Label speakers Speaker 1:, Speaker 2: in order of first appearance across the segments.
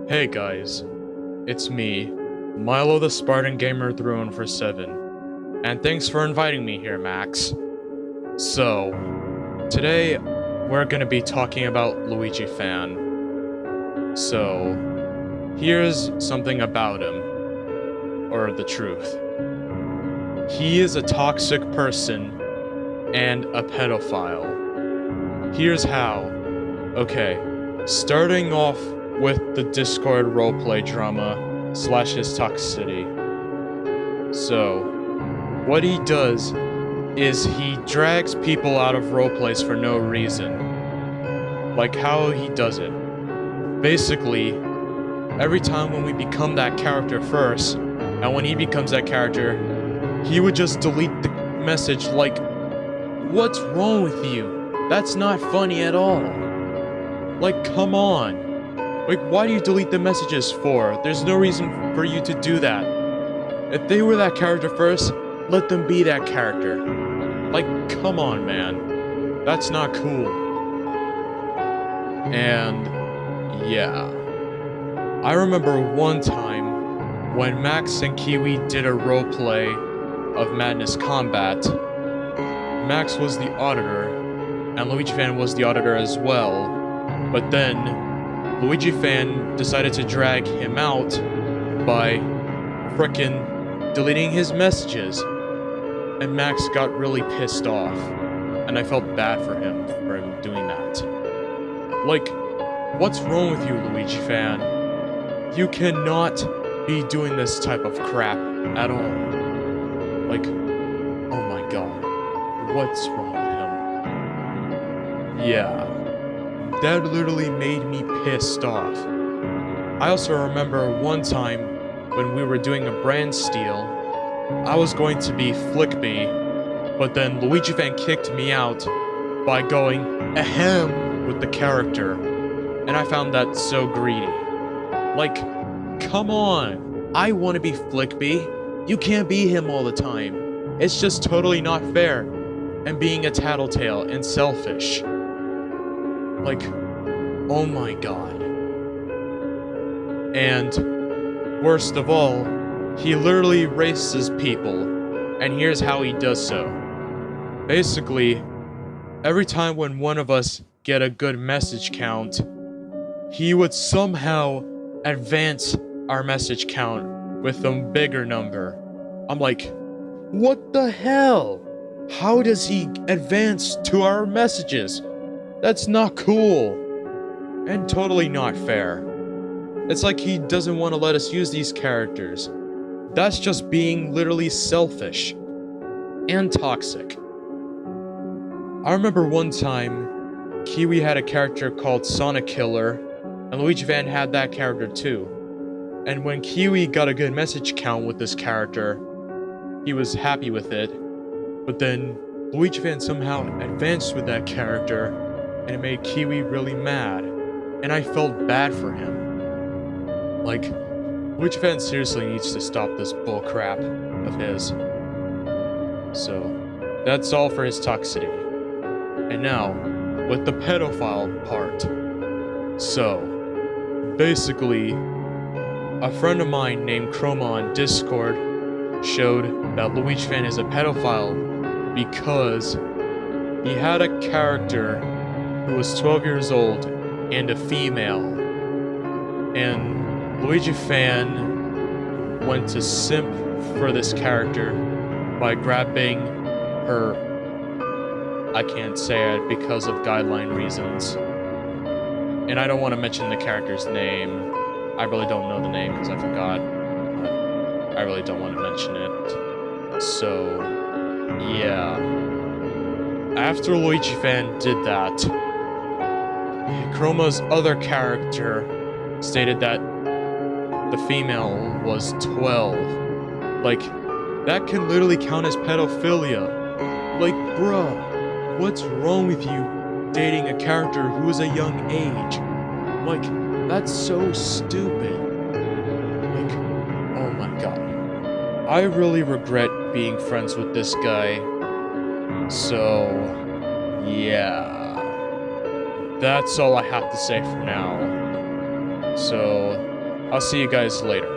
Speaker 1: Hey guys, it's me, Milo the Spartan Gamer Throne for 7, and thanks for inviting me here, Max. So, today we're gonna be talking about Luigi Fan. So, here's something about him, or the truth. He is a toxic person and a pedophile. Here's how. Okay, starting off with the Discord roleplay drama / his toxicity. So, what he does is he drags people out of roleplays for no reason. Like how he does it. Basically, every time when we become that character first, and when he becomes that character, he would just delete the message like, "What's wrong with you? That's not funny at all." Like, come on. Like, why do you delete the messages for? There's no reason for you to do that. If they were that character first, let them be that character. Like, come on, man. That's not cool. And, yeah. I remember one time when Max and Kiwi did a roleplay of Madness Combat. Max was the auditor, and Luigi Fan was the auditor as well. But then, Luigi Fan decided to drag him out by frickin' deleting his messages. And Max got really pissed off. And I felt bad for him doing that. Like, what's wrong with you, Luigi Fan? You cannot be doing this type of crap at all. Like, oh my god. What's wrong with him? Yeah. That literally made me pissed off. I also remember one time when we were doing a brand steal, I was going to be Flickby, but then Luigi Fan kicked me out by going ahem with the character, and I found that so greedy. Like, come on, I want to be Flickby. You can't be him all the time. It's just totally not fair, and being a tattletale and selfish. Like, oh my god. And, worst of all, he literally races people, and here's how he does so. Basically, every time when one of us get a good message count, he would somehow advance our message count with a bigger number. I'm like, what the hell? How does he advance to our messages? That's not cool, and totally not fair. It's like he doesn't want to let us use these characters. That's just being literally selfish and toxic. I remember one time, Kiwi had a character called Sonic Killer, and Luigi Fan had that character too. And when Kiwi got a good message count with this character, he was happy with it, but then Luigi Fan somehow advanced with that character, and it made Kiwi really mad, and I felt bad for him. Like, Luigi Fan seriously needs to stop this bullcrap of his. So, that's all for his toxicity. And now, with the pedophile part. So, basically, a friend of mine named Chroma on Discord showed that Luigi Fan is a pedophile because he had a character who was 12 years old and a female, and Luigi Fan went to simp for this character by grabbing her. I can't say it because of guideline reasons, and I don't want to mention the character's name. I really don't know the name because I forgot, but I really don't want to mention it. So, yeah. After Luigi Fan did that, Chroma's other character stated that the female was 12. Like, that can literally count as pedophilia. Like, bruh, what's wrong with you dating a character who is a young age? Like, that's so stupid. Like, oh my god. I really regret being friends with this guy. So, yeah. That's all I have to say for now. So, I'll see you guys later.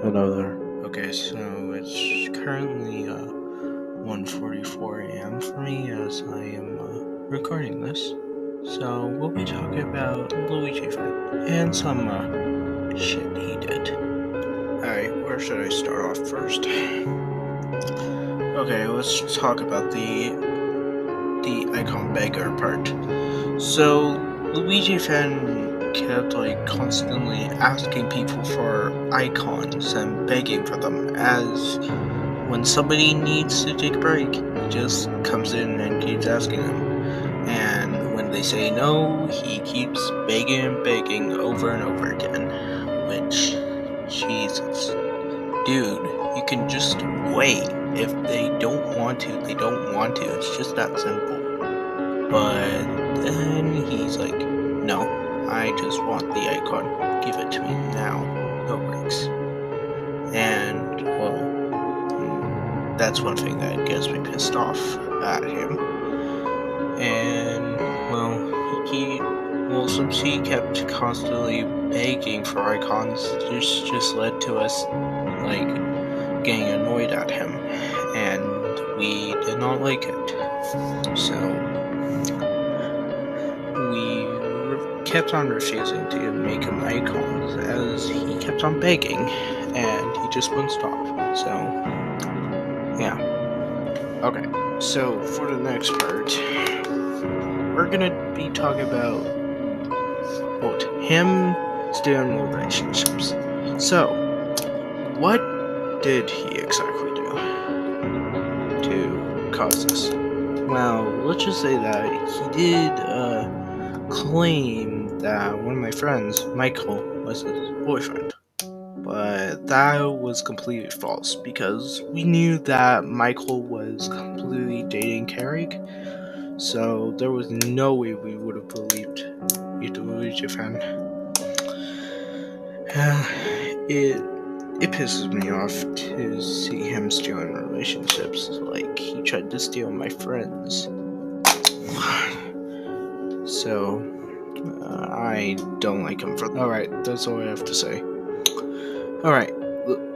Speaker 2: Hello there. Okay, so it's currently 1:44 a.m. for me as I am recording this. So we'll be talking about Luigi and some shit he did. Alright, where should I start off first? Okay, let's talk about the icon beggar part. So Luigi fan kept constantly asking people for icons and begging for them, as when somebody needs to take a break, he just comes in and keeps asking them, and when they say no, he keeps begging and begging over and over again, which, Jesus, dude, you can just wait. If they don't want to, they don't want to. It's just that simple. But then he's like, no, I just want the icon. Give it to me now. No breaks. And, well, that's one thing that gets me pissed off at him. And, well, since he kept constantly begging for icons, this just led to us, getting annoyed at him. And we did not like it. So we kept on refusing to make him icons as he kept on begging and he just wouldn't stop. So yeah. Okay, so for the next part, we're gonna be talking about him stealing relationships. So what did he exactly do to cause this? Well, let's just say that he did claim that one of my friends, Michael, was his boyfriend. But that was completely false, because we knew that Michael was completely dating Carrick, so there was no way we would have believed the Luigi fan. It pisses me off to see him stealing relationships, like he tried to steal my friends. So, I don't like him for that. Alright, that's all I have to say. Alright,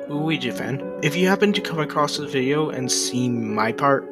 Speaker 2: Luigi fan, if you happen to come across this video and see my part,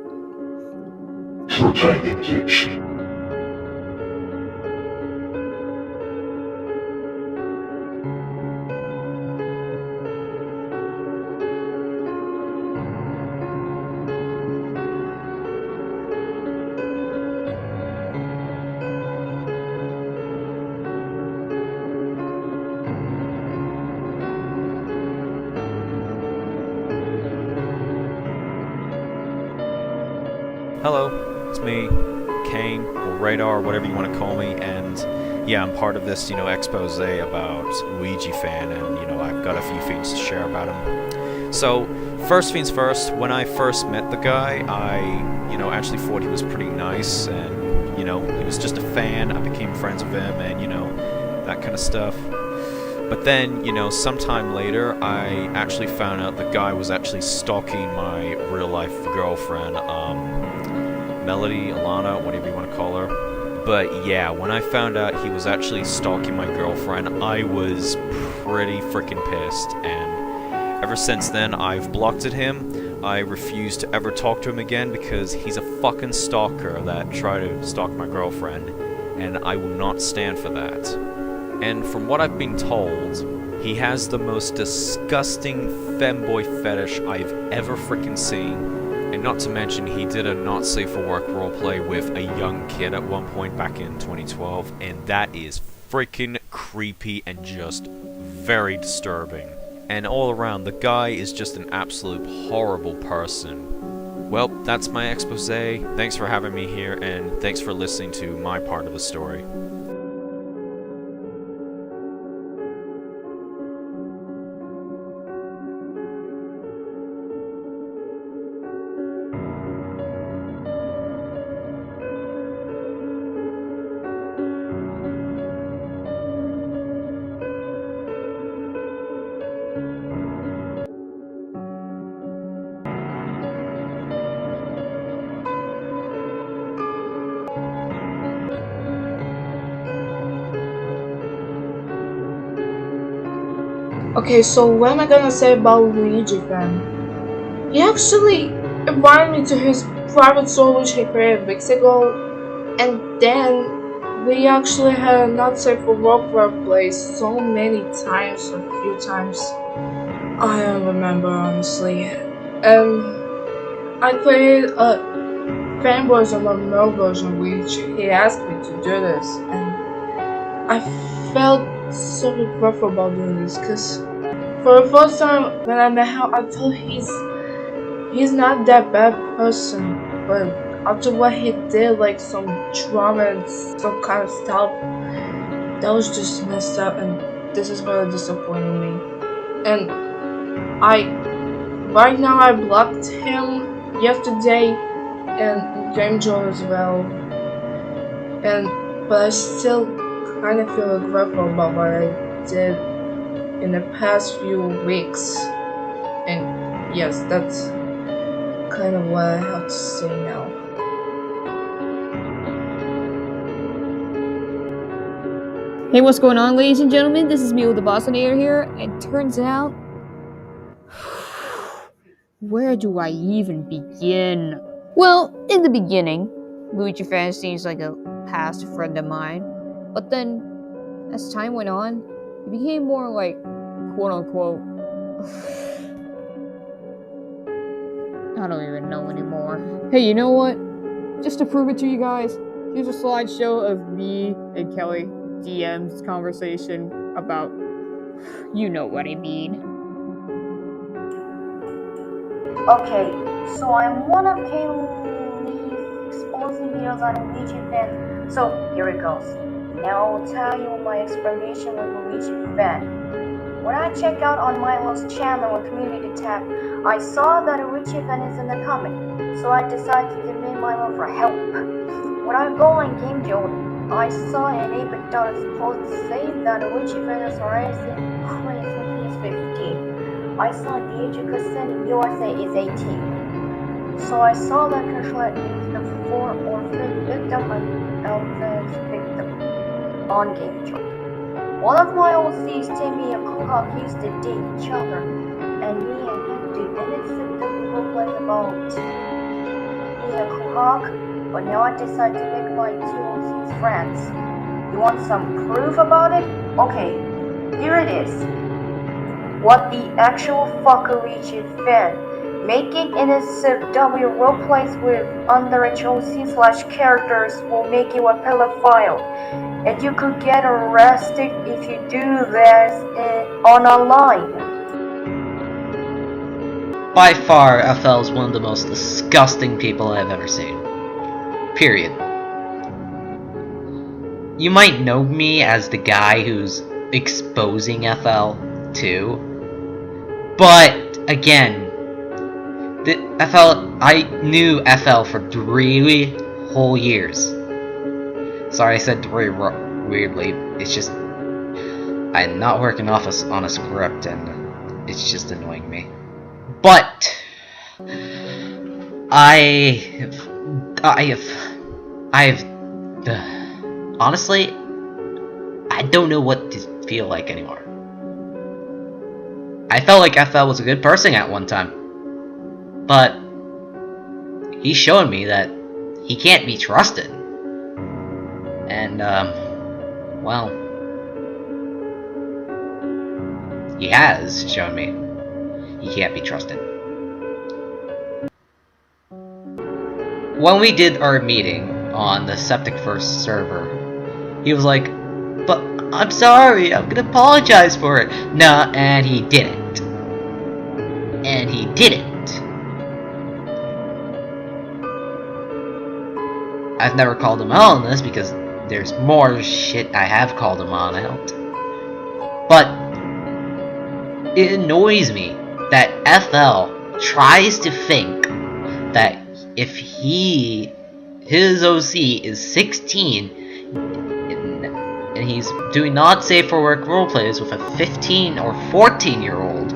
Speaker 3: Hello, it's me, Kane, or Radar, whatever you want to call me, and yeah, I'm part of this, expose about Luigi fan, and, I've got a few things to share about him. So, first things first, when I first met the guy, I, actually thought he was pretty nice, and, he was just a fan. I became friends with him, and, that kind of stuff. But then, you know, sometime later, I actually found out the guy was actually stalking my real-life girlfriend, Melody, Alana, whatever you want to call her. But yeah, when I found out he was actually stalking my girlfriend, I was pretty freaking pissed, and ever since then, I've blocked at him. I refuse to ever talk to him again because he's a fucking stalker that tried to stalk my girlfriend, and I will not stand for that. And from what I've been told, he has the most disgusting femboy fetish I've ever freaking seen. And not to mention, he did a not safe for work roleplay with a young kid at one point back in 2012, and that is freaking creepy and just very disturbing. And all around, the guy is just an absolute horrible person. Well, that's my expose. Thanks for having me here, and thanks for listening to my part of the story.
Speaker 4: Okay, so what am I gonna say about Luigi fan? He actually invited me to his private soul which he created weeks ago, and then we actually had a not safe for work play so many times, a few times. I don't remember honestly. I played a fan version of no version which he asked me to do this, and I felt so regretful about doing this because for the first time when I met him, I thought he's not that bad person, but after what he did, like some drama and some kind of stuff, that was just messed up, and this is really disappointing me. And right now I blocked him yesterday and Game Joe as well, but I still kind of feel regretful about what I did in the past few weeks, and yes, that's kind of what I have to say now.
Speaker 5: Hey, what's going on, ladies and gentlemen? This is me with the Bostonator here, and turns out, where do I even begin? Well, in the beginning, Luigi fan seems like a past friend of mine, but then as time went on, it became more like, quote-unquote, I don't even know anymore. Hey, you know what? Just to prove it to you guys, here's a slideshow of me and Kelly DM's conversation about, you know what I mean.
Speaker 6: Okay, so I'm one of Kaylee's exposing videos on Luigi fan, so here it goes. Now I'll tell you my explanation with Luigi fan. When I check out on Milo's channel and community tab, I saw that Luigi fan is in the comment, so I decided to demand Milo for help. When I go on Game Joe, I saw an 8bit post saying that Luigi fan is rising crazy when he is 15. I saw the age of consent in USA is 18. So I saw that Kershlet is the 4 or 5 victim and Elvis victim on Game Joe. One of my OCs, Timmy and Kuhawk, used to date each other, and me and him did innocent roleplay about me and Kuhawk, but now I decided to make my two OCs friends. You want some proof about it? Okay, here it is. What the actual fuckery fan. Making innocent W roleplays with underage OC/characters will make you a pedophile, and you could get arrested if you do this on a line.
Speaker 7: By far, FL is one of the most disgusting people I've ever seen. Period. You might know me as the guy who's exposing FL too, but again, I knew FL for 3 whole years. Sorry I said 3 weirdly, it's just I'm not working on a script, and it's just annoying me. But honestly, I don't know what to feel like anymore. I felt like FL was a good person at one time, but he's showing me that he can't be trusted. And, well, he has shown me he can't be trusted. When we did our meeting on the Septic First server, he was like, "But I'm sorry, I'm gonna apologize for it." Nah, and he didn't. And he didn't. I've never called him out on this because there's more shit I have called him on out. But it annoys me that FL tries to think that if his OC is 16 and he's doing not safe for work roleplays with a 15 or 14-year-old,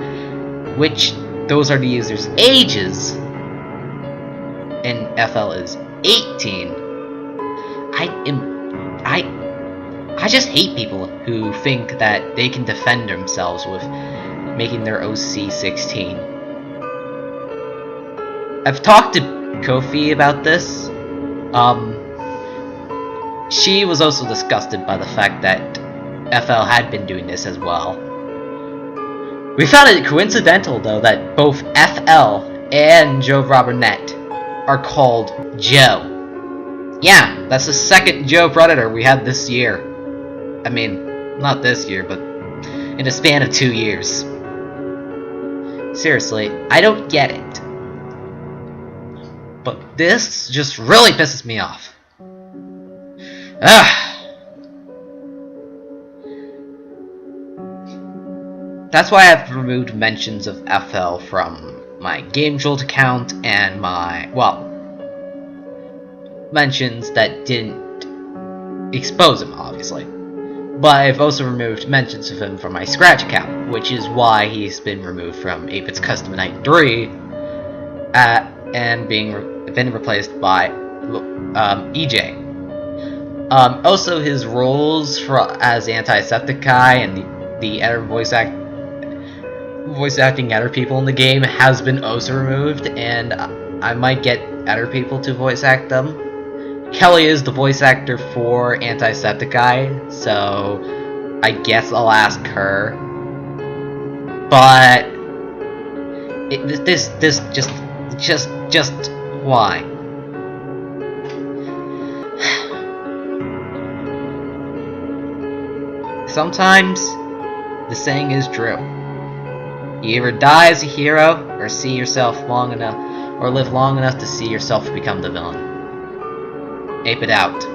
Speaker 7: which those are the users' ages, and FL is 18. I just hate people who think that they can defend themselves with making their OC 16. I've talked to Kofi about this. She was also disgusted by the fact that FL had been doing this as well. We found it coincidental, though, that both FL and Joe Robinette are called Joe. Yeah, that's the second Joe Predator we had this year. I mean, not this year, but in a span of 2 years. Seriously, I don't get it. But this just really pisses me off. Ugh. That's why I've removed mentions of FL from my Game Jolt account and my, well, mentions that didn't expose him, obviously. But I've also removed mentions of him from my Scratch account, which is why he's been removed from 8-Bits Custom Night 3 and been replaced by EJ. Also, his roles as antiseptic guy and the editor voice acting editor people in the game has been also removed, and I might get editor people to voice act them. Kelly is the voice actor for Antiseptic Guy, so I guess I'll ask her. But this just why? Sometimes the saying is true. You either die as a hero or see yourself long enough, or live long enough to see yourself become the villain. Ape it out.